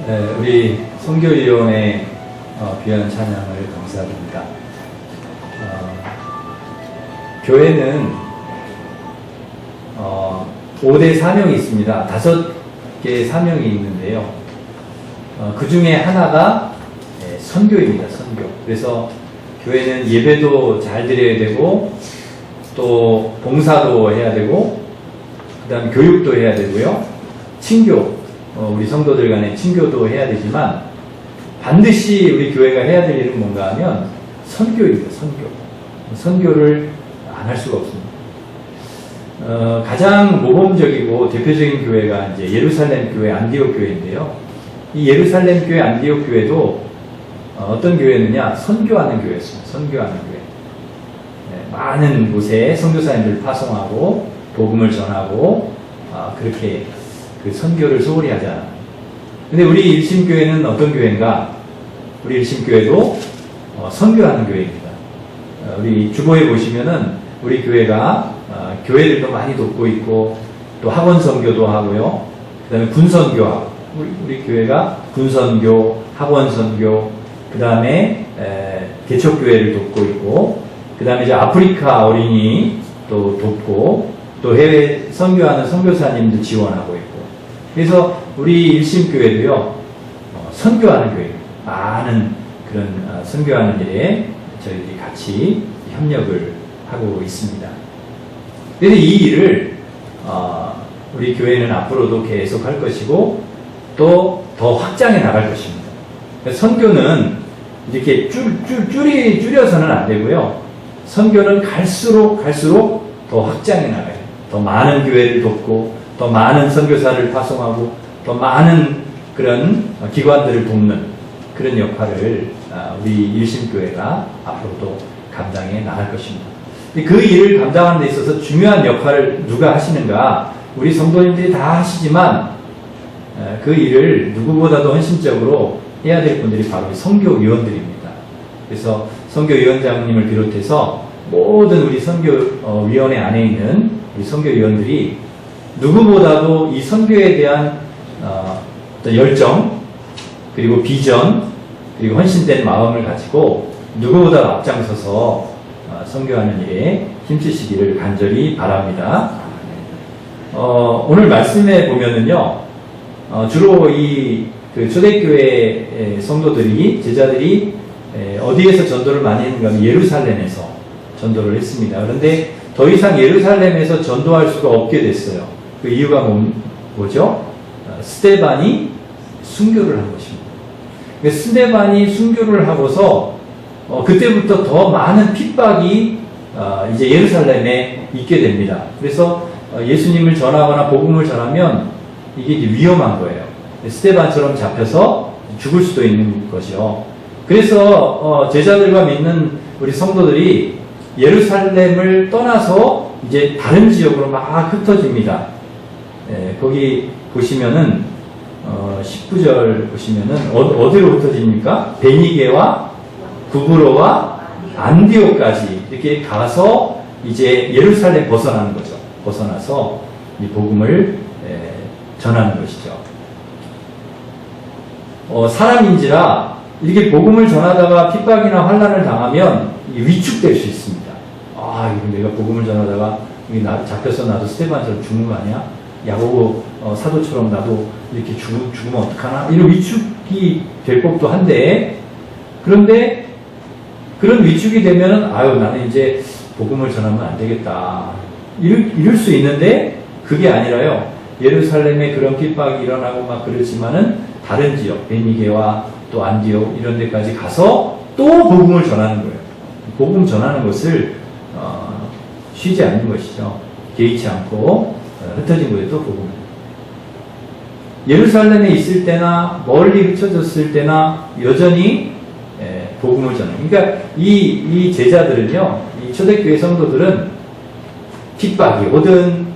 네, 우리 선교위원회 귀한 찬양을 감사드립니다. 교회는 5대 사명이 있습니다. 5개의 사명이 있는데요. 그 중에 하나가 선교입니다. 선교. 그래서 교회는 예배도 잘 드려야 되고, 또 봉사도 해야 되고, 그 다음에 교육도 해야 되고요. 친교, 우리 성도들 간의 친교도 해야 되지만, 반드시 우리 교회가 해야 될 일은 뭔가 하면 선교입니다. 선교. 선교를 안 할 수가 없습니다. 가장 모범적이고 대표적인 교회가 이제 예루살렘 교회, 안디옥 교회인데요. 이 예루살렘 교회, 안디옥 교회도 어떤 교회느냐? 선교하는 교회였습니다. 선교하는 교회. 네, 많은 곳에 선교사님들을 파송하고 복음을 전하고 그렇게 그 선교를 소홀히 하지 않아요. 근데 우리 일심교회는 어떤 교회인가? 우리 일심교회도 선교하는 교회입니다. 우리 주보에 보시면은 우리 교회가 교회들도 많이 돕고 있고, 또 학원 선교도 하고요. 그 다음에 군선교하고, 우리 교회가 군선교, 학원 선교, 그 다음에 개척교회를 돕고 있고, 그 다음에 이제 아프리카 어린이 또 돕고, 또 해외 선교하는 선교사님도 지원하고 있고, 그래서 우리 일심교회도요, 선교하는 교회입니다. 많은 그런 선교하는 일에 저희들이 같이 협력을 하고 있습니다. 그래서 이 일을 우리 교회는 앞으로도 계속 할 것이고, 또 더 확장해 나갈 것입니다. 선교는 이렇게 줄여서는 안 되고요. 선교는 갈수록 더 확장해 나가요. 더 많은 교회를 돕고, 더 많은 선교사를 파송하고, 더 많은 그런 기관들을 돕는 그런 역할을 우리 일심교회가 앞으로도 감당해 나갈 것입니다. 그 일을 감당하는 데 있어서 중요한 역할을 누가 하시는가? 우리 성도님들이 다 하시지만 그 일을 누구보다도 헌신적으로 해야 될 분들이 바로 선교위원들입니다. 그래서 선교위원장님을 비롯해서 모든 우리 선교위원회 안에 있는 우리 선교위원들이 누구보다도 이 선교에 대한 어떤 열정, 그리고 비전, 그리고 헌신된 마음을 가지고 누구보다 앞장서서 선교하는 일에 힘쓰시기를 간절히 바랍니다. 오늘 말씀에 보면은요, 주로 그 초대교회 성도들이, 제자들이 어디에서 전도를 많이 했는가 하면 예루살렘에서 전도를 했습니다. 그런데 더 이상 예루살렘에서 전도할 수가 없게 됐어요. 그 이유가 뭐죠? 스데반이 순교를 한 것입니다. 스데반이 순교를 하고서 그때부터 더 많은 핍박이 이제 예루살렘에 있게 됩니다. 그래서 예수님을 전하거나 복음을 전하면 이게 이제 위험한 거예요. 스데반처럼 잡혀서 죽을 수도 있는 것이요. 그래서 제자들과 믿는 우리 성도들이 예루살렘을 떠나서 이제 다른 지역으로 막 흩어집니다. 거기 보시면은 19절 보시면은 어디로 흩어집니까? 베니게와 구브로와 안디옥까지 이렇게 가서 이제 예루살렘 벗어나는 거죠. 벗어나서 이 복음을 전하는 것이죠. 사람인지라 이렇게 복음을 전하다가 핍박이나 환난을 당하면 위축될 수 있습니다. 이거 내가 복음을 전하다가 잡혀서 나도 스데반처럼 죽는 거 아니야? 야고보 사도처럼 나도 이렇게 죽으면 어떡하나? 이런 위축이 될 법도 한데, 그런데 그런 위축이 되면은 나는 이제 복음을 전하면 안 되겠다. 이럴 수 있는데 그게 아니라요. 예루살렘에 그런 핍박이 일어나고 막 그렇지만은 다른 지역, 베니게와 또 안디옥 이런 데까지 가서 또 복음을 전하는 거예요. 복음 전하는 것을 쉬지 않는 것이죠. 개의치 않고 흩어진 곳에 또 복음을. 예루살렘에 있을 때나 멀리 흩어졌을 때나 여전히 복음을 전하는. 그러니까 이 제자들은요, 이 초대교회 성도들은 핍박이 오든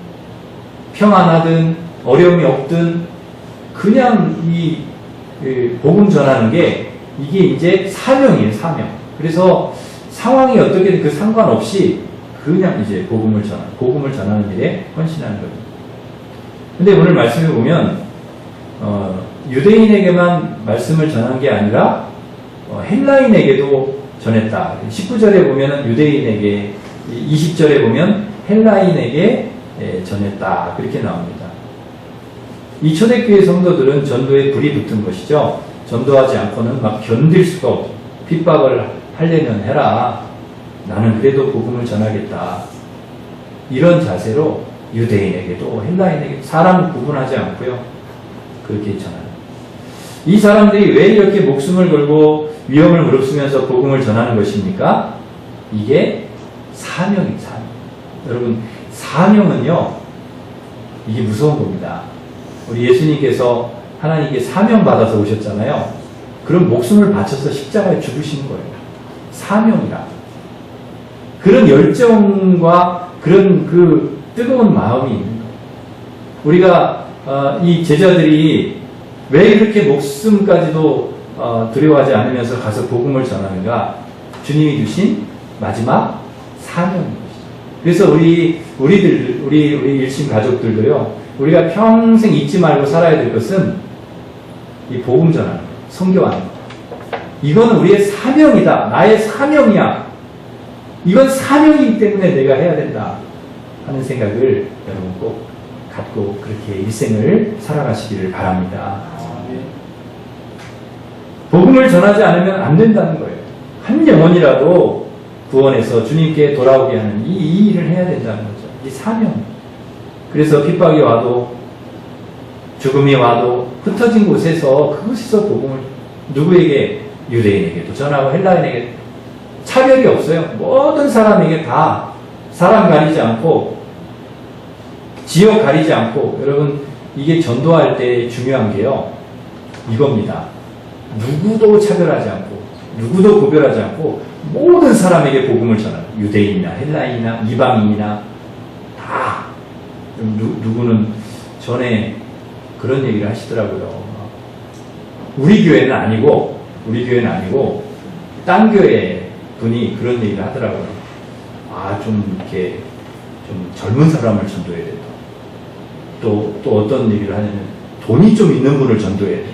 평안하든 어려움이 없든 그냥 이 복음 전하는 게 이게 이제 사명이에요, 사명. 그래서 상황이 어떻게든 그 상관없이 그냥 이제 복음을 전하는 일에 헌신하는 거예요. 근데 오늘 말씀해 보면 유대인에게만 말씀을 전한 게 아니라 헬라인에게도 전했다. 19절에 보면 유대인에게, 20절에 보면 헬라인에게 전했다. 그렇게 나옵니다. 이 초대교회 성도들은 전도에 불이 붙은 것이죠. 전도하지 않고는 막 견딜 수가 없고 핍박을 하려면 해라. 나는 그래도 복음을 전하겠다. 이런 자세로 유대인에게도 헬라인에게도 사람 구분하지 않고요. 그렇게 전합니다. 이 사람들이 왜 이렇게 목숨을 걸고 위험을 무릅쓰면서 복음을 전하는 것입니까? 이게 사명입니다. 사명. 여러분, 사명은요, 이게 무서운 겁니다. 우리 예수님께서 하나님께 사명받아서 오셨잖아요. 그럼 목숨을 바쳐서 십자가에 죽으시는 거예요. 사명이라. 그런 열정과 그런 그 뜨거운 마음이 있는 거예요. 우리가 이 제자들이 왜 이렇게 목숨까지도 두려워하지 않으면서 가서 복음을 전하는가? 주님이 주신 마지막 사명인 것이죠. 그래서 우리 일심 가족들도요, 우리가 평생 잊지 말고 살아야 될 것은 이 복음 전하는 것, 선교하는 것. 이거는 우리의 사명이다. 나의 사명이야. 이건 사명이기 때문에 내가 해야 된다 하는 생각을 여러분 꼭 갖고 그렇게 일생을 살아가시기를 바랍니다. 복음을 전하지 않으면 안 된다는 거예요. 한 영혼이라도 구원해서 주님께 돌아오게 하는 이 일을 해야 된다는 거죠. 이 사명. 그래서 핍박이 와도 죽음이 와도 흩어진 곳에서 그곳에서 복음을 누구에게? 유대인에게도 전하고 헬라인에게 차별이 없어요. 모든 사람에게 다 사람 가리지 않고 지역 가리지 않고. 여러분, 이게 전도할 때 중요한 게요, 이겁니다. 누구도 차별하지 않고 누구도 구별하지 않고 모든 사람에게 복음을 전하는, 유대인이나 헬라인이나 이방인이나 다. 누구는 전에 그런 얘기를 하시더라고요. 우리 교회는 아니고 딴 교회 분이 그런 얘기를 하더라고요. 좀 이렇게 좀 젊은 사람을 전도해야 된다. 또 어떤 얘기를 하냐면 돈이 좀 있는 분을 전도해야 된다.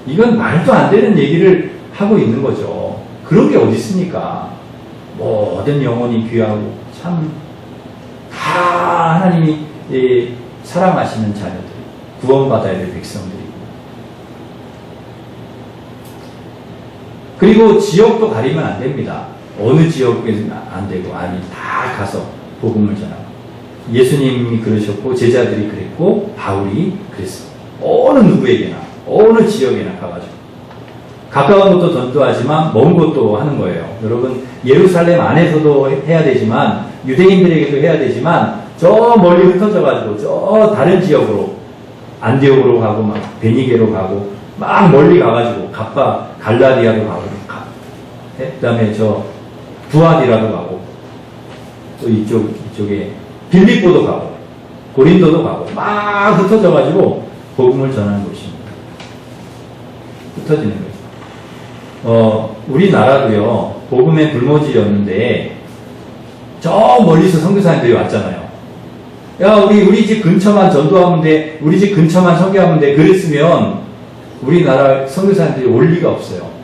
이건 말도 안 되는 얘기를 하고 있는 거죠. 그런 게 어디 있습니까? 모든 영혼이 귀하고 참 다 하나님이 사랑하시는 자녀들, 구원받아야 될 백성들이고. 그리고 지역도 가리면 안 됩니다. 어느 지역에는 안 되고, 아니, 다 가서 복음을 전하고. 예수님이 그러셨고 제자들이 그랬고 바울이 그랬어. 어느 누구에게나 어느 지역에나 가가지고 가까운 곳도 전도하지만 먼 곳도 하는 거예요. 여러분, 예루살렘 안에서도 해야 되지만 유대인들에게도 해야 되지만 저 멀리 흩어져가지고 저 다른 지역으로 안디옥으로 가고 막 베니게로 가고 막 멀리 가가지고 갈라디아도 가고 그 다음에 저 부아디라도 가고 또 이쪽에 빌립보도 가고 고린도도 가고 막 흩어져가지고 복음을 전하는 것입니다. 흩어지는 거죠. 우리나라도요, 복음의 불모지였는데 저 멀리서 선교사님들이 왔잖아요. 야, 우리 집 근처만 전도하면 돼, 우리 집 근처만 선교하면 돼. 그랬으면 우리나라 선교사님들이 올 리가 없어요.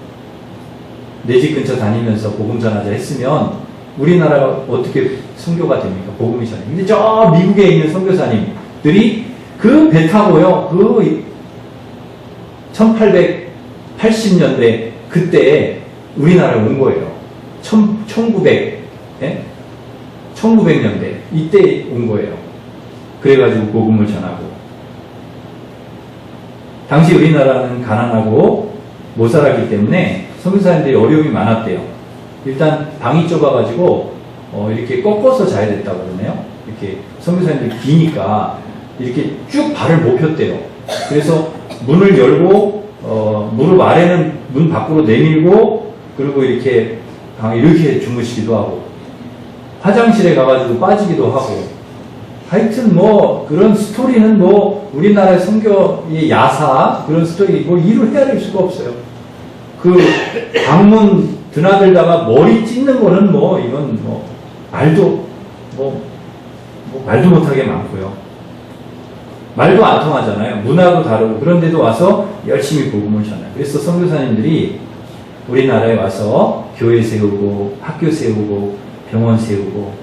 내 집 근처 다니면서 복음 전하자 했으면 우리나라가 어떻게 선교가 됩니까? 복음이 전해. 근데 저 미국에 있는 선교사님들이 그 배 타고요, 그 1880년대 그때 우리나라에 온 거예요. 1900년대 이때 온 거예요. 그래가지고 복음을 전하고. 당시 우리나라는 가난하고 못 살았기 때문에 선교사님들이 어려움이 많았대요. 일단 방이 좁아가지고 이렇게 꺾어서 자야 됐다고 그러네요. 이렇게 선교사님들이 기니까 이렇게 쭉 발을 못 폈대요. 그래서 문을 열고 무릎 아래는 문 밖으로 내밀고, 그리고 이렇게 방에 이렇게 주무시기도 하고, 화장실에 가가지고 빠지기도 하고, 하여튼 뭐 그런 스토리는 뭐 우리나라 선교의 야사 그런 스토리 뭐 이루 헤아릴 수가 없어요. 그 방문 드나들다가 머리 찢는 거는 뭐 이건 말도 못하게 많고요. 말도 안 통하잖아요. 문화도 다르고 그런데도 와서 열심히 복음을 전해요. 그래서 선교사님들이 우리나라에 와서 교회 세우고 학교 세우고 병원 세우고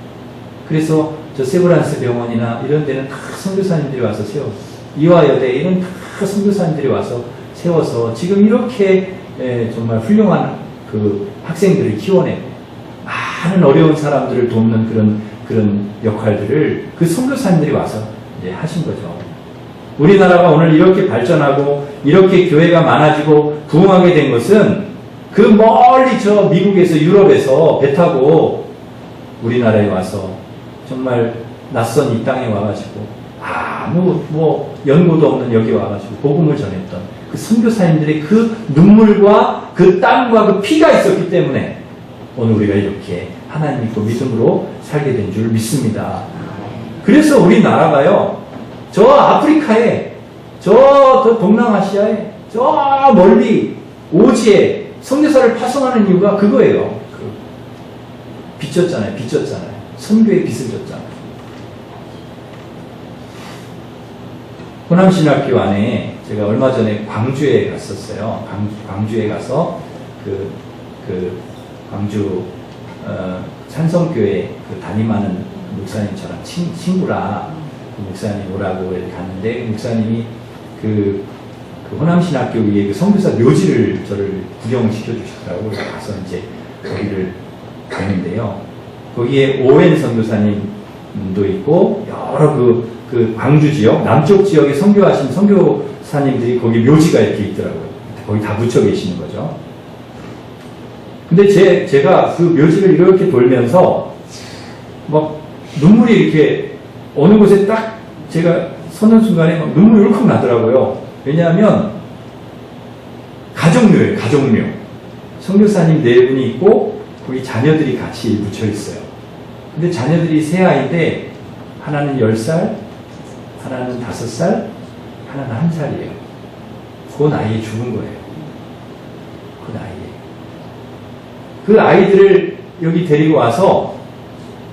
그래서 저 세브란스 병원이나 이런 데는 다 선교사님들이 와서 세웠어요. 이화여대 이런 다 선교사님들이 와서 세워서 지금 이렇게 정말 훌륭한 그 학생들을 키워내고 많은 어려운 사람들을 돕는 그런 역할들을 그 선교사님들이 와서 이제 하신 거죠. 우리나라가 오늘 이렇게 발전하고 이렇게 교회가 많아지고 부흥하게 된 것은 그 멀리 저 미국에서 유럽에서 배 타고 우리나라에 와서 정말 낯선 이 땅에 와가지고 아무 연고도 없는 여기 와가지고 복음을 전했던 그 선교사님들의 그 눈물과 그 땀과 그 피가 있었기 때문에 오늘 우리가 이렇게 하나님 믿고 믿음으로 살게 된 줄 믿습니다. 그래서 우리나라가요, 저 아프리카에, 저 동남아시아에, 저 멀리 오지에 선교사를 파송하는 이유가 그거예요. 빚졌잖아요. 선교의 빚을 졌잖아요. 호남신학교 안에 제가 얼마 전에 광주에 갔었어요. 광주에 가서 광주 찬성교회 담임하는 목사님 저랑 친구라 그 목사님 오라고 갔는데 목사님이 그 호남신학교 위에 그 선교사 묘지를 저를 구경을 시켜주시더라고요. 가서 이제 거기를 갔는데요. 거기에 오웬 선교사님도 있고 여러 그 광주 지역 남쪽 지역에 선교하신 선교사님들이 거기 묘지가 이렇게 있더라고요. 거기 다 묻혀 계시는 거죠. 근데 제가 그 묘지를 이렇게 돌면서 막 눈물이 이렇게 어느 곳에 딱 제가 서는 순간에 막 눈물이 울컥 나더라고요. 왜냐하면 가족묘예요. 가족묘. 선교사님 4분이 있고 거기 자녀들이 같이 묻혀 있어요. 근데 자녀들이 3아이인데 하나는 10살, 하나는 5살, 하나는 1살이에요. 그 나이에 죽은 거예요. 그 나이에. 그 아이들을 여기 데리고 와서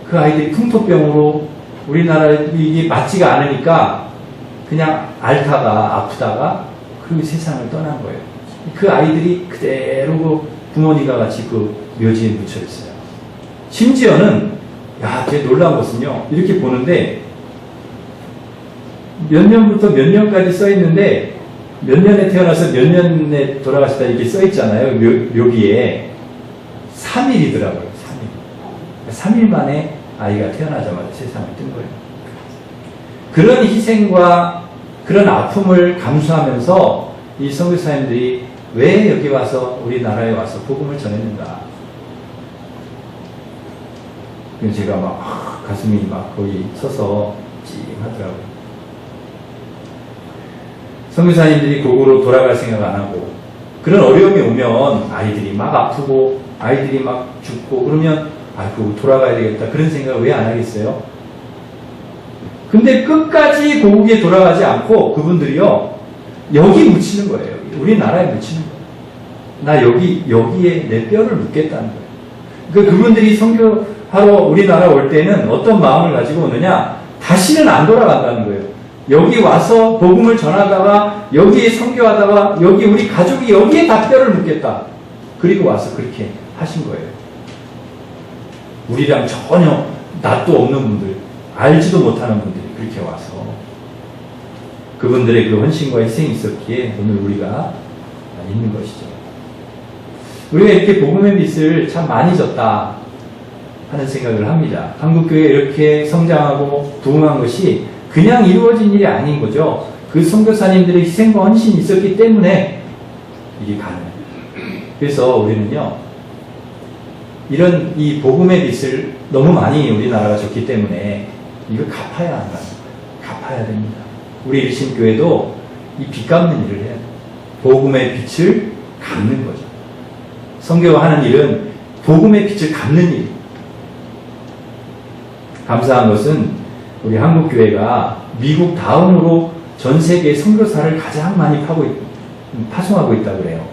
그 아이들이 풍토병으로 우리나라에 이게 맞지가 않으니까 그냥 앓다가 아프다가 그리고 세상을 떠난 거예요. 그 아이들이 그대로 그 부모님과 같이 그 묘지에 묻혀 있어요. 심지어는 되게 놀라운 것은요. 이렇게 보는데 몇 년부터 몇 년까지 써 있는데 몇 년에 태어나서 몇 년에 돌아가시다 이렇게 써 있잖아요. 묘기에 3일이더라고요. 3일 만에 아이가 태어나자마자 세상을 뜬 거예요. 그런 희생과 그런 아픔을 감수하면서 이 선교사님들이 왜 여기 와서 우리나라에 와서 복음을 전했는가. 제가 막 가슴이 막 거기 서서 찡하더라고요. 선교사님들이 고국으로 돌아갈 생각 안 하고 그런 어려움이 오면 아이들이 막 아프고 아이들이 막 죽고 그러면 아이고 돌아가야 되겠다 그런 생각을 왜 안 하겠어요? 근데 끝까지 고국에 돌아가지 않고 그분들이요 여기 묻히는 거예요. 우리나라에 묻히는 거예요. 나 여기에 내 뼈를 묻겠다는 거예요. 그분들이 선교하러 우리나라 올 때는 어떤 마음을 가지고 오느냐, 다시는 안 돌아간다는 거예요. 여기 와서 복음을 전하다가 여기에 선교하다가 여기 우리 가족이 여기에 다 뼈를 묻겠다. 그리고 와서 그렇게 하신 거예요. 우리랑 전혀 낯도 없는 분들, 알지도 못하는 분들이 그렇게 와서 그분들의 그 헌신과 희생이 있었기에 오늘 우리가 있는 것이죠. 우리가 이렇게 복음의 빛을 참 많이 졌다 하는 생각을 합니다. 한국교회 이렇게 성장하고 부흥한 것이 그냥 이루어진 일이 아닌 거죠. 그 선교사님들의 희생과 헌신이 있었기 때문에 이게 가능해요. 그래서 우리는요, 이런 이 복음의 빛을 너무 많이 우리나라가 줬기 때문에 이걸 갚아야 한다. 갚아야 됩니다. 우리 일심교회도 이 빛 갚는 일을 해야 돼요. 복음의 빛을 갚는 거죠. 선교하는 일은 복음의 빛을 갚는 일. 감사한 것은 우리 한국교회가 미국 다음으로 전 세계 선교사를 가장 많이 파송하고 있다고 그래요.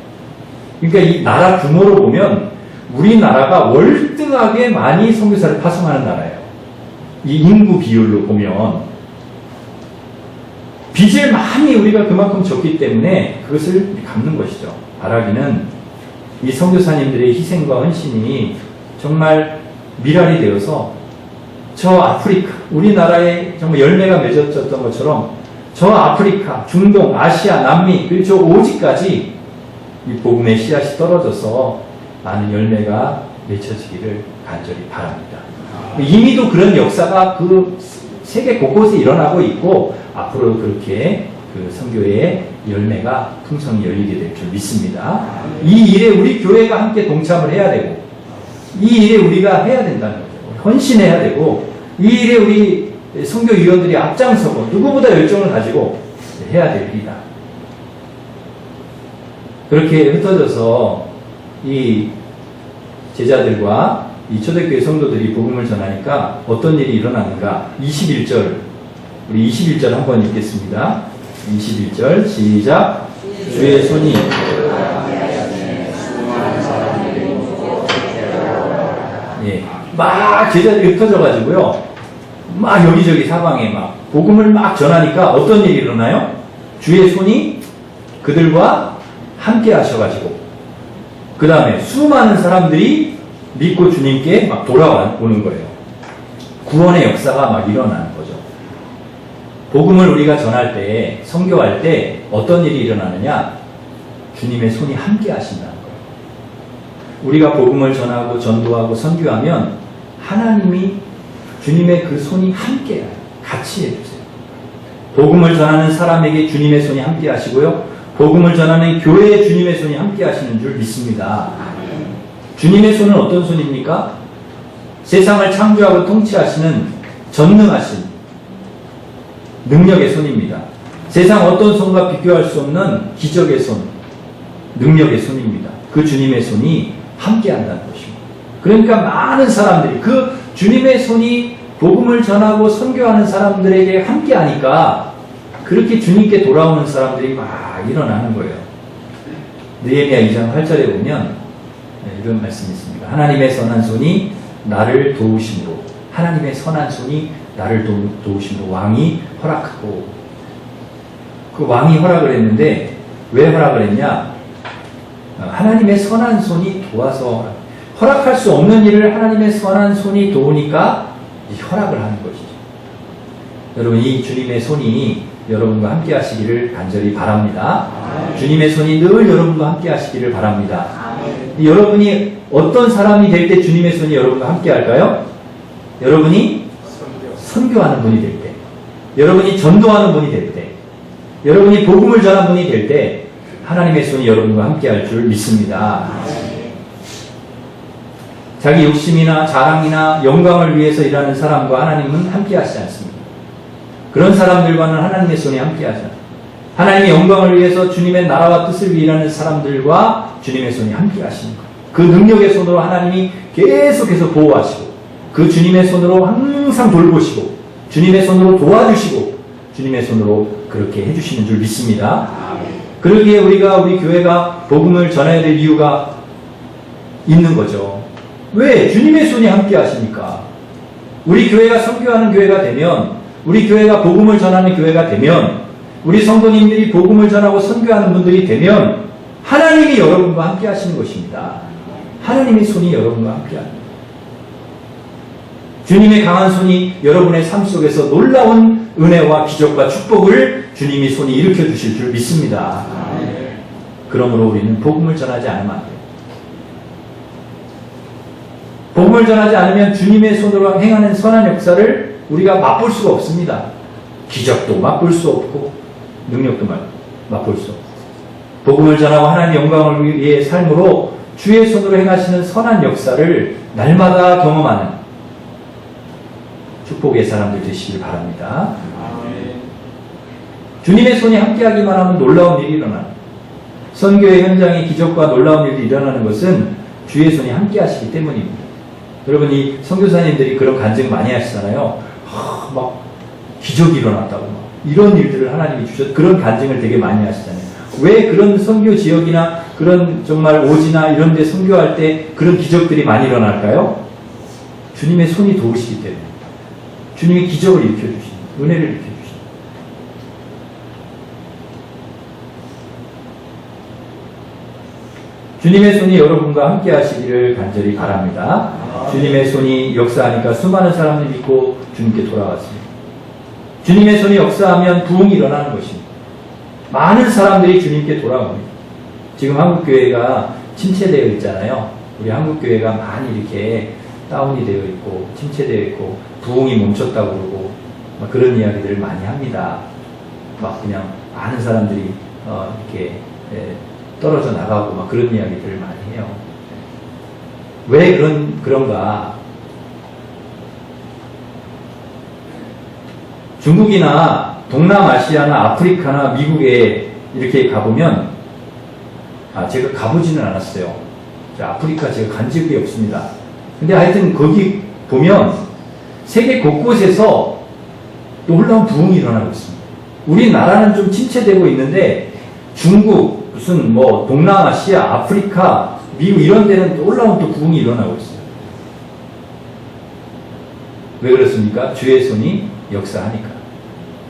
그러니까 이 나라 규모로 보면 우리나라가 월등하게 많이 선교사를 파송하는 나라예요. 이 인구 비율로 보면. 빚을 많이 우리가 그만큼 졌기 때문에 그것을 갚는 것이죠. 바라기는 이 선교사님들의 희생과 헌신이 정말 미랄이 되어서 저 아프리카, 우리나라에 정말 열매가 맺어졌던 것처럼 저 아프리카, 중동, 아시아, 남미, 그리고 저 오지까지 이 복음의 씨앗이 떨어져서 많은 열매가 맺혀지기를 간절히 바랍니다. 이미도 그런 역사가 그 세계 곳곳에 일어나고 있고 앞으로 그렇게 그 선교의 열매가 풍성히 열리게 될 줄 믿습니다. 이 일에 우리 교회가 함께 동참을 해야 되고 이 일에 우리가 해야 된다는 거죠. 헌신해야 되고 이 일에 우리 선교위원들이 앞장서고 누구보다 열정을 가지고 해야 될 일이다. 그렇게 흩어져서 이 제자들과 이 초대교회 성도들이 복음을 전하니까 어떤 일이 일어나는가? 21절, 우리 21절 한번 읽겠습니다. 21절 시작. 주의 손이 예, 막 제자들이 흩어져가지고요, 막 여기저기 사방에 막 복음을 막 전하니까 어떤 일이 일어나요? 주의 손이 그들과 함께 하셔가지고 그 다음에 수많은 사람들이 믿고 주님께 막 돌아오는 거예요. 구원의 역사가 막 일어나는 거죠. 복음을 우리가 전할 때, 선교할 때 어떤 일이 일어나느냐? 주님의 손이 함께 하신다는 거예요. 우리가 복음을 전하고 전도하고 선교하면 하나님이 주님의 그 손이 함께 같이 해주세요. 복음을 전하는 사람에게 주님의 손이 함께 하시고요, 복음을 전하는 교회에 주님의 손이 함께 하시는 줄 믿습니다. 주님의 손은 어떤 손입니까? 세상을 창조하고 통치하시는 전능하신 능력의 손입니다. 세상 어떤 손과 비교할 수 없는 기적의 손, 능력의 손입니다. 그 주님의 손이 함께 한다는 것입니다. 그러니까 많은 사람들이 그 주님의 손이 복음을 전하고 선교하는 사람들에게 함께 하니까 그렇게 주님께 돌아오는 사람들이 막 일어나는 거예요. 느헤미야 2장 8절에 보면 이런 말씀이 있습니다. 하나님의 선한 손이 나를 도우심으로, 하나님의 선한 손이 나를 도우심으로 왕이 허락하고, 그 왕이 허락을 했는데 왜 허락을 했냐? 하나님의 선한 손이 도와서, 허락할 수 없는 일을 하나님의 선한 손이 도우니까 허락을 하는 것이죠. 여러분, 이 주님의 손이 여러분과 함께 하시기를 간절히 바랍니다. 주님의 손이 늘 여러분과 함께 하시기를 바랍니다. 여러분이 어떤 사람이 될 때 주님의 손이 여러분과 함께 할까요? 여러분이 선교하는 분이 될 때, 여러분이 전도하는 분이 될 때, 여러분이 복음을 전하는 분이 될 때 하나님의 손이 여러분과 함께 할 줄 믿습니다. 자기 욕심이나 자랑이나 영광을 위해서 일하는 사람과 하나님은 함께 하시지 않습니다. 그런 사람들과는 하나님의 손이 함께 하죠. 하나님의 영광을 위해서 주님의 나라와 뜻을 위해 일하는 사람들과 주님의 손이 함께 하시는 거예요. 그 능력의 손으로 하나님이 계속해서 보호하시고, 그 주님의 손으로 항상 돌보시고, 주님의 손으로 도와주시고, 주님의 손으로 그렇게 해주시는 줄 믿습니다. 그러기에 우리가, 우리 교회가 복음을 전해야 될 이유가 있는 거죠. 왜? 주님의 손이 함께 하시니까. 우리 교회가 선교하는 교회가 되면, 우리 교회가 복음을 전하는 교회가 되면, 우리 성도님들이 복음을 전하고 선교하는 분들이 되면 하나님이 여러분과 함께 하시는 것입니다. 하나님의 손이 여러분과 함께 합니다. 주님의 강한 손이 여러분의 삶 속에서 놀라운 은혜와 기적과 축복을 주님이 손이 일으켜 주실 줄 믿습니다. 그러므로 우리는 복음을 전하지 않으면 안 돼요. 복음을 전하지 않으면 주님의 손으로 행하는 선한 역사를 우리가 맛볼 수가 없습니다. 기적도 맛볼 수 없고 능력도 맛볼 수 없고, 복음을 전하고 하나님의 영광을 위해 삶으로 주의 손으로 행하시는 선한 역사를 날마다 경험하는 축복의 사람들 되시길 바랍니다. 주님의 손이 함께하기만 하면 놀라운 일이 일어나는, 선교의 현장에 기적과 놀라운 일이 일어나는 것은 주의 손이 함께하시기 때문입니다. 여러분, 이 선교사님들이 그런 간증 많이 하시잖아요. 막 기적이 일어났다고, 막 이런 일들을 하나님이 주셨, 그런 간증을 되게 많이 하시잖아요. 왜 그런 선교 지역이나 그런 정말 오지나 이런 데 선교할 때 그런 기적들이 많이 일어날까요? 주님의 손이 도우시기 때문에, 주님이 기적을 일으켜 주시는, 은혜를 일으켜 주시는. 주님의 손이 여러분과 함께 하시기를 간절히 바랍니다. 주님의 손이 역사하니까 수많은 사람들이 믿고 주님께 돌아왔습니다. 주님의 손이 역사하면 부흥이 일어나는 것입니다. 많은 사람들이 주님께 돌아옵니다. 지금 한국교회가 침체되어 있잖아요. 우리 한국교회가 많이 이렇게 다운이 되어 있고 침체되어 있고 부흥이 멈췄다고 그러고 막 그런 이야기들을 많이 합니다. 막 그냥 많은 사람들이 이렇게 떨어져 나가고 막 그런 이야기들을 많이 해요. 왜 그런가? 중국이나 동남아시아나 아프리카나 미국에 이렇게 가보면, 제가 가보지는 않았어요. 아프리카 제가 간 적이 없습니다. 근데 하여튼 거기 보면 세계 곳곳에서 놀라운 부흥이 일어나고 있습니다. 우리나라는 좀 침체되고 있는데 중국, 무슨 뭐 동남아시아, 아프리카, 미국 이런 데는 놀라운 또 부흥이 일어나고 있어요. 왜 그렇습니까? 주의 손이 역사하니까.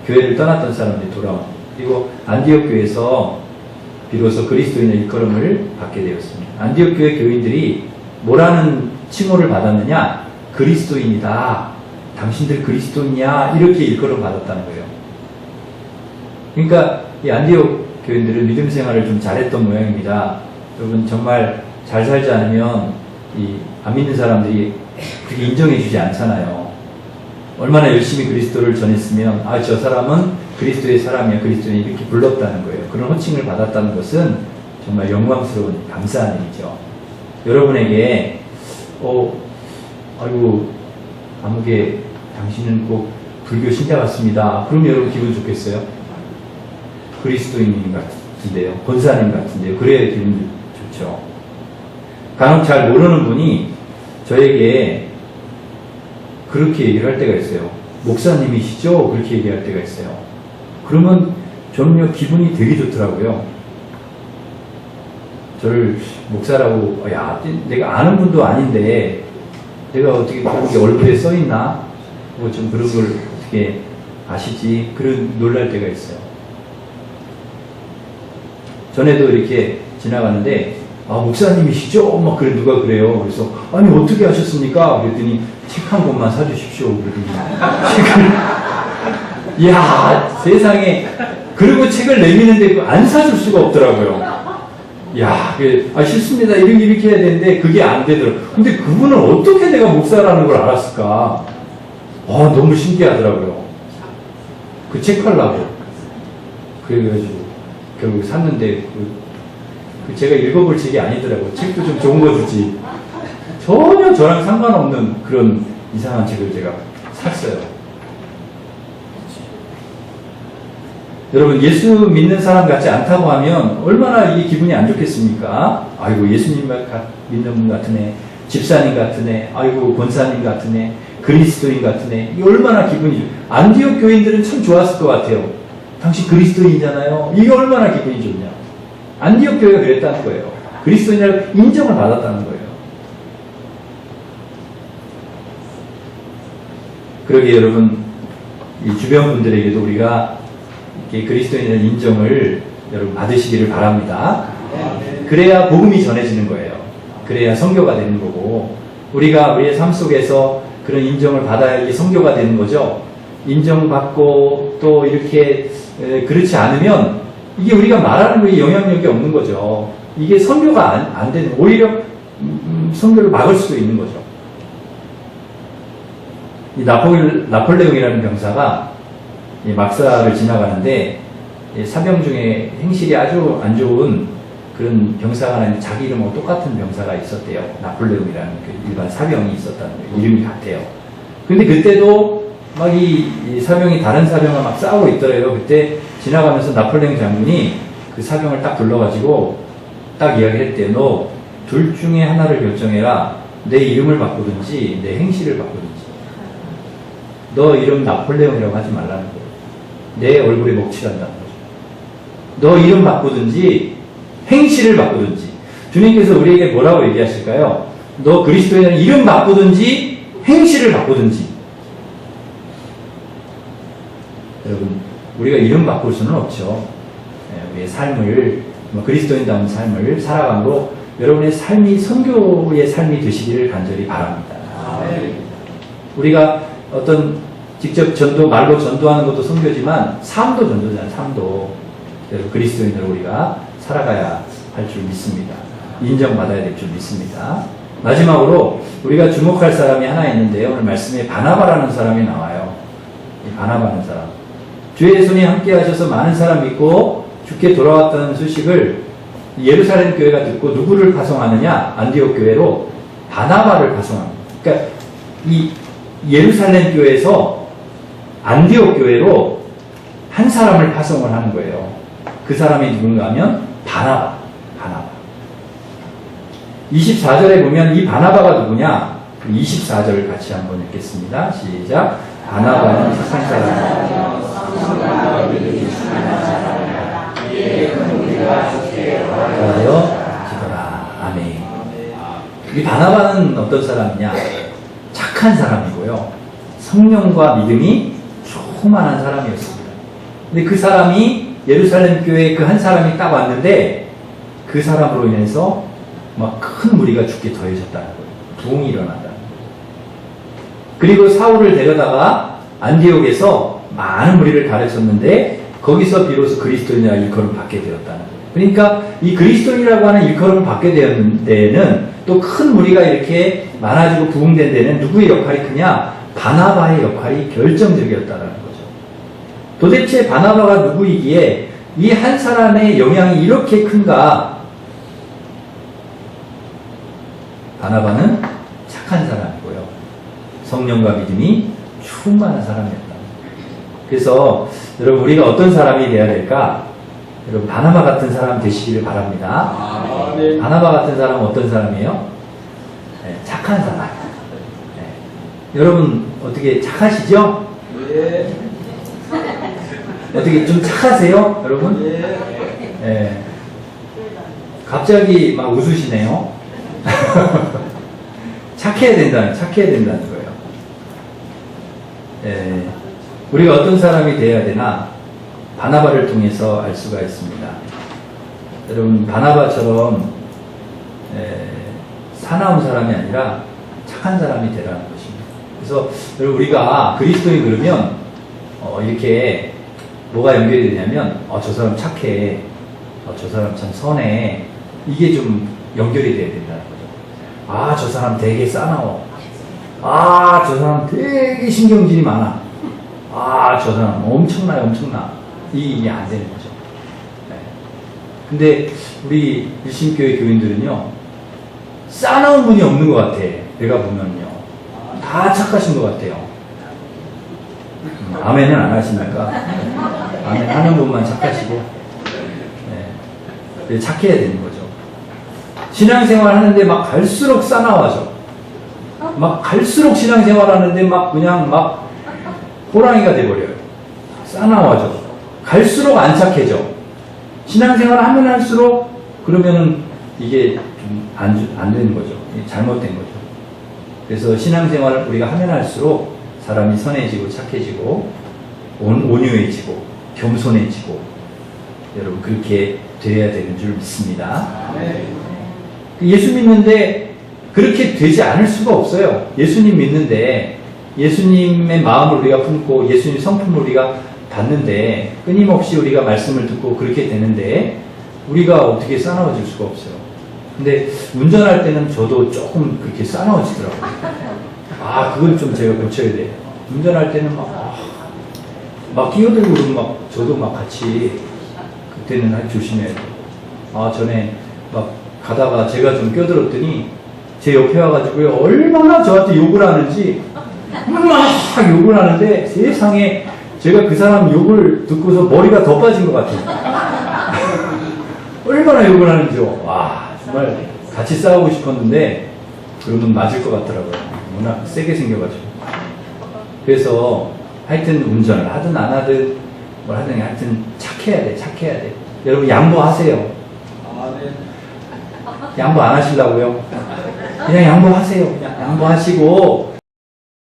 교회를 떠났던 사람들이 돌아옵니다. 그리고 안디옥 교회에서 비로소 그리스도인의 일컬음을 받게 되었습니다. 안디옥 교회 교인들이 뭐라는 칭호를 받았느냐? 그리스도인이다. 당신들 그리스도인이야. 이렇게 일컬음 받았다는 거예요. 그러니까 이 안디옥 교인들은 믿음 생활을 좀 잘했던 모양입니다. 여러분 정말 잘 살지 않으면 이 안 믿는 사람들이 그렇게 인정해 주지 않잖아요. 얼마나 열심히 그리스도를 전했으면 저 사람은 그리스도의 사람이야, 그리스도인 이렇게 불렀다는 거예요. 그런 호칭을 받았다는 것은 정말 영광스러운 감사한 일이죠. 여러분에게 아이고 아무개 당신은 꼭 불교 신자 같습니다. 그럼 여러분 기분 좋겠어요? 그리스도인 같은데요, 권사님 같은데요. 그래야 기분 좋죠. 간혹 잘 모르는 분이 저에게 그렇게 얘기를 할 때가 있어요. 목사님이시죠? 그렇게 얘기할 때가 있어요. 그러면 저는요 기분이 되게 좋더라고요. 저를 목사라고, 내가 아는 분도 아닌데 내가 어떻게 그런 게 얼굴에 써있나? 뭐 좀 그런 걸 어떻게 아시지? 그런 놀랄 때가 있어요. 전에도 이렇게 지나가는데 목사님이시죠? 막 그래 누가 그래요. 그래서 아니 어떻게 하셨습니까? 그랬더니 책 한 권만 사주십시오. 그러더니 책을 이야 세상에. 그리고 책을 내미는데 안 사줄 수가 없더라고요. 싫습니다. 이렇게 해야 되는데 그게 안 되더라고요. 근데 그분은 어떻게 내가 목사라는 걸 알았을까? 너무 신기하더라고요. 그 책 팔라고. 그래가지고 결국 샀는데 제가 읽어볼 책이 아니더라고요. 책도 좀 좋은 거 주지. 전혀 저랑 상관없는 그런 이상한 책을 제가 샀어요. 여러분 예수 믿는 사람 같지 않다고 하면 얼마나 이게 기분이 안 좋겠습니까? 아이고 예수님 믿는 분 같은 애, 집사님 같은 애, 아이고 권사님 같은 애, 그리스도인 같은 애. 이게 얼마나 기분이 좋아요. 안디옥 교인들은 참 좋았을 것 같아요. 당신 그리스도인이잖아요. 이게 얼마나 기분이 좋냐. 안디옥 교회가 그랬다는 거예요. 그리스도인이라고 인정을 받았다는 거예요. 그러기에 여러분 이 주변 분들에게도 우리가 이렇게 그리스도인의 인정을 여러분 받으시기를 바랍니다. 그래야 복음이 전해지는 거예요. 그래야 선교가 되는 거고, 우리가 우리의 삶 속에서 그런 인정을 받아야 이게 선교가 되는 거죠. 인정받고 또 이렇게 그렇지 않으면 이게 우리가 말하는 거에 영향력이 없는 거죠. 이게 선교가 안 되는, 오히려 선교를 막을 수도 있는 거죠. 이 나폴레옹이라는 병사가 막사를 지나가는데 사병 중에 행실이 아주 안 좋은 그런 병사가 아닌 자기 이름하고 똑같은 병사가 있었대요. 나폴레옹이라는 그 일반 사병이 있었다는 거예요. 이름이 같아요. 근데 그때도 막 이 사병이 다른 사병과 막 싸우고 있더래요. 그때 지나가면서 나폴레옹 장군이 그 사병을 딱 불러가지고 딱 이야기했대요. 너 둘 중에 하나를 결정해라. 내 이름을 바꾸든지 내 행실을 바꾸든지. 너 이름 나폴레옹이라고 하지 말라는 거예요. 내 얼굴에 먹칠한다는 거죠. 너 이름 바꾸든지 행실을 바꾸든지. 주님께서 우리에게 뭐라고 얘기하실까요? 너 그리스도인은 이름 바꾸든지 행실을 바꾸든지. 여러분 우리가 이름 바꿀 수는 없죠. 우리의 삶을 그리스도인다운 삶을 살아감으로 여러분의 삶이 선교의 삶이 되시기를 간절히 바랍니다. 우리가 어떤 직접 전도, 말로 전도하는 것도 선교지만 삶도 전도잖아요. 삶도. 그래서 그리스도인으로 우리가 살아가야 할 줄 믿습니다. 인정받아야 될 줄 믿습니다. 마지막으로 우리가 주목할 사람이 하나 있는데요. 오늘 말씀에 바나바라는 사람이 나와요. 이 바나바라는 사람. 주의 손이 함께 하셔서 많은 사람 믿고 주께 돌아왔다는 소식을 예루살렘 교회가 듣고 누구를 파송하느냐? 안디옥 교회로 바나바를 파송합니다. 그러니까 이 예루살렘 교회에서 안디옥 교회로 한 사람을 파송을 하는 거예요. 그 사람이 누군가 하면 바나바. 24절에 보면 이 바나바가 누구냐? 24절을 같이 한번 읽겠습니다. 시작. 바나바는 세상 사람이요. 기도라. 아멘. 이 바나바는 어떤 사람이냐? 착한 사람이고요. 성령과 믿음이 충만한 사람이었습니다. 근데 그 사람이 예루살렘 교회에 그 한 사람이 딱 왔는데 그 사람으로 인해서 막 큰 무리가 죽게 더해졌다는 거예요. 부흥이 일어난다는 거예요. 그리고 사울을 데려다가 안디옥에서 많은 무리를 가르쳤는데 거기서 비로소 그리스도인이라 일컬음 받게 되었다는 거예요. 그러니까 이 그리스도인이라고 하는 일컬음을 받게 되었는 데에는 또 큰 무리가 이렇게 많아지고 부흥된 데는 누구의 역할이 크냐? 바나바의 역할이 결정적이었다는 거죠. 도대체 바나바가 누구이기에 이 한 사람의 영향이 이렇게 큰가? 바나바는 착한 사람이고요. 성령과 믿음이 충만한 사람이었다. 그래서 여러분 우리가 어떤 사람이 되어야 될까? 여러분 바나바 같은 사람 되시기를 바랍니다. 네. 바나바 같은 사람은 어떤 사람이에요? 네, 착한 사람. 네. 여러분 어떻게 착하시죠? 네. 어떻게 좀 착하세요? 여러분? 네. 갑자기 막 웃으시네요. 착해야 된다는 거예요. 예, 우리가 어떤 사람이 되어야 되나 바나바를 통해서 알 수가 있습니다. 여러분 바나바처럼 사나운 사람이 아니라 착한 사람이 되라는 것입니다. 그래서 여러분 우리가 그리스도인 그러면 이렇게 뭐가 연결이 되냐면 저 사람 착해, 저 사람 참 선해, 이게 좀 연결이 돼야 된다는 거죠. 저 사람 되게 싸나워. 저 사람 되게 신경질이 많아. 저 사람 엄청나. 이게 안 되는 거죠. 네. 근데 우리 일신교회 교인들은요, 싸나운 분이 없는 것 같아. 내가 보면요. 다 착하신 것 같아요. 아멘은 안 하십니까? 아멘 하는 분만 착하시고. 네. 착해야 되는 거죠. 신앙생활 하는데 막 갈수록 싸나워져. 막 갈수록 신앙생활 하는데 막 그냥 막 호랑이가 돼버려요. 싸나워져. 갈수록 안 착해져. 신앙생활 하면 할수록 그러면은 이게 좀 안 되는 거죠. 잘못된 거죠. 그래서 신앙생활을 우리가 하면 할수록 사람이 선해지고 착해지고 온유해지고 겸손해지고 여러분 그렇게 되어야 되는 줄 믿습니다. 예수 믿는데 그렇게 되지 않을 수가 없어요. 예수님 믿는데 예수님의 마음을 우리가 품고 예수님 성품을 우리가 받는데 끊임없이 우리가 말씀을 듣고 그렇게 되는데 우리가 어떻게 싸나워질 수가 없어요. 근데 운전할 때는 저도 조금 그렇게 싸나워지더라고요. 그걸 좀 제가 고쳐야 돼요. 운전할 때는 막 끼어들고 그러면 막 저도 막 같이 그때는 조심해야 돼요. 전에 막 가다가 제가 좀 껴들었더니 제 옆에 와가지고요 얼마나 저한테 욕을 하는지 막 욕을 하는데 세상에 제가 그 사람 욕을 듣고서 머리가 더 빠진 것 같아요. 얼마나 욕을 하는지요. 정말 같이 싸우고 싶었는데 그러면 맞을 것 같더라고요. 워낙 세게 생겨가지고. 그래서 하여튼 운전을 하든 안 하든 뭘 하든 하여튼 착해야 돼. 여러분 양보하세요. 양보 안 하시려고요? 그냥 양보하세요. 그냥 양보하시고